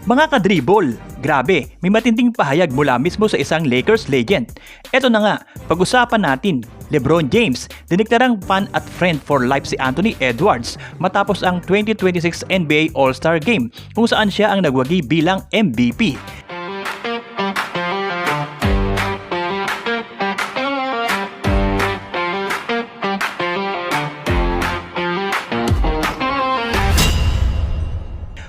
Mga kadribol, grabe, may matinding pahayag mula mismo sa isang Lakers legend. Eto na nga, pag-usapan natin, LeBron James, diniklarang fan at friend for life si Anthony Edwards matapos ang 2026 NBA All-Star Game kung saan siya ang nagwagi bilang MVP.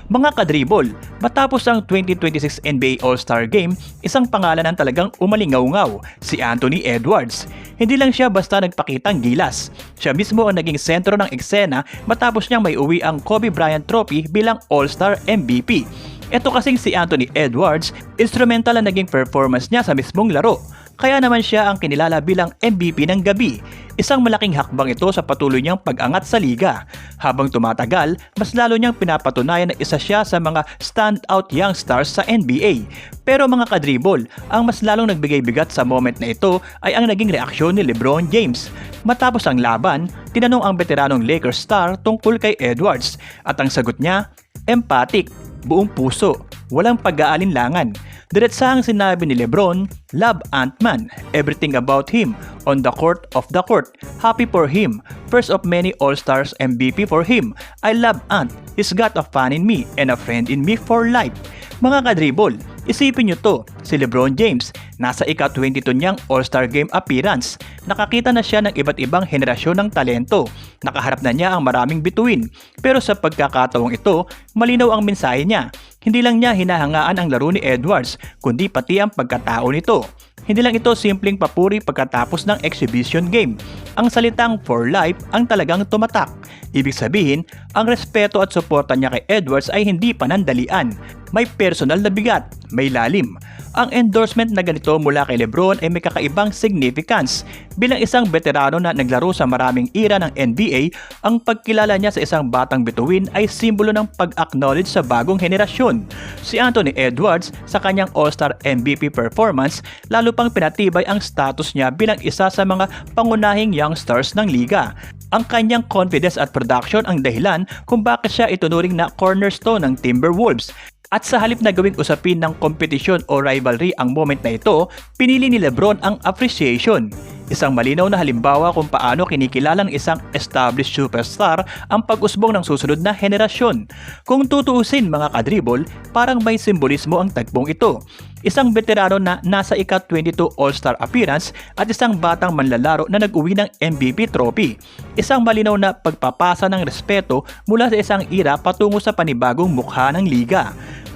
Mga kadribol, matapos ang 2026 NBA All-Star Game, isang pangalan ang talagang umalingaw-ngaw, si Anthony Edwards. Hindi lang siya basta nagpakitang gilas. Siya mismo ang naging sentro ng eksena matapos niyang may uwi ang Kobe Bryant Trophy bilang All-Star MVP. Ito kasing si Anthony Edwards, instrumental ang naging performance niya sa mismong laro. Kaya naman siya ang kinilala bilang MVP ng gabi. Isang malaking hakbang ito sa patuloy niyang pag-angat sa liga. Habang tumatagal, mas lalo niyang pinapatunayan na isa siya sa mga standout young stars sa NBA. Pero mga kadribol, ang mas lalong nagbigay bigat sa moment na ito ay ang naging reaksyon ni LeBron James. Matapos ang laban, tinanong ang veteranong Lakers star tungkol kay Edwards at ang sagot niya, emphatic, buong puso, walang pag-aalinlangan. Diretsahang sinabi ni LeBron, love Ant-Man, everything about him, on the court, off the court, happy for him, first of many All-Stars MVP for him, I love Ant, he's got a fan in me and a friend in me for life. Mga kadribol, isipin nyo to, si LeBron James, nasa ika-22 niyang All-Star Game appearance. Nakakita na siya ng iba't ibang henerasyon ng talento. Nakaharap na niya ang maraming bituin. Pero sa pagkakataong ito, malinaw ang mensahe niya. Hindi lang niya hinahangaan ang laro ni Edwards, kundi pati ang pagkatao nito. Hindi lang ito simpleng papuri pagkatapos ng exhibition game. Ang salitang for life ang talagang tumatak. Ibig sabihin, ang respeto at suporta niya kay Edwards ay hindi panandalian. May personal na bigat, may lalim. Ang endorsement na ganito mula kay LeBron ay may kakaibang significance. Bilang isang veterano na naglaro sa maraming era ng NBA, ang pagkilala niya sa isang batang bituin ay simbolo ng pag-acknowledge sa bagong henerasyon. Si Anthony Edwards sa kanyang All-Star MVP performance, lalo pang pinatibay ang status niya bilang isa sa mga pangunahing young stars ng liga. Ang kanyang confidence at production ang dahilan kung bakit siya itunuring na cornerstone ng Timberwolves. At sa halip na gawing usapin ng kompetisyon o rivalry ang moment na ito, pinili ni LeBron ang appreciation. Isang malinaw na halimbawa kung paano kinikilala ng isang established superstar ang pag-usbong ng susunod na henerasyon. Kung tutuusin mga kadribol, parang may simbolismo ang tagpong ito. Isang veterano na nasa ika-22 All-Star appearance at isang batang manlalaro na nag-uwi ng MVP trophy. Isang malinaw na pagpapasa ng respeto mula sa isang era patungo sa panibagong mukha ng liga.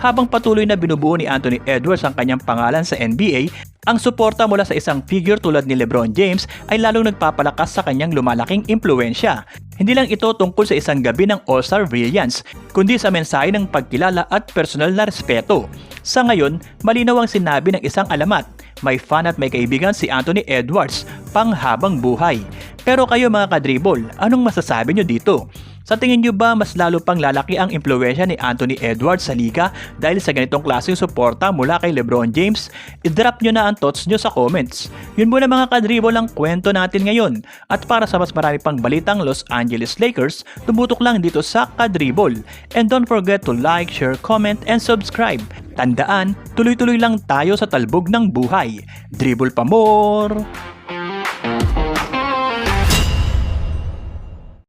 Habang patuloy na binubuo ni Anthony Edwards ang kanyang pangalan sa NBA, ang suporta mula sa isang figure tulad ni LeBron James ay lalong nagpapalakas sa kanyang lumalaking impluensya. Hindi lang ito tungkol sa isang gabi ng All-Star Brilliance, kundi sa mensahe ng pagkilala at personal na respeto. Sa ngayon, malinaw ang sinabi ng isang alamat, may fan at may kaibigan si Anthony Edwards, panghabang buhay. Pero kayo mga kadribol, anong masasabi nyo dito? Sa tingin nyo ba mas lalo pang lalaki ang impluwensya ni Anthony Edwards sa liga dahil sa ganitong klaseng suporta mula kay LeBron James? I-drop nyo na ang thoughts nyo sa comments. Yun muna mga kadribol ang kwento natin ngayon. At para sa mas marami pang balitang Los Angeles Lakers, tumutok lang dito sa Kadribol. And don't forget to like, share, comment, and subscribe. Tandaan, tuloy-tuloy lang tayo sa talbog ng buhay. Dribble pa more!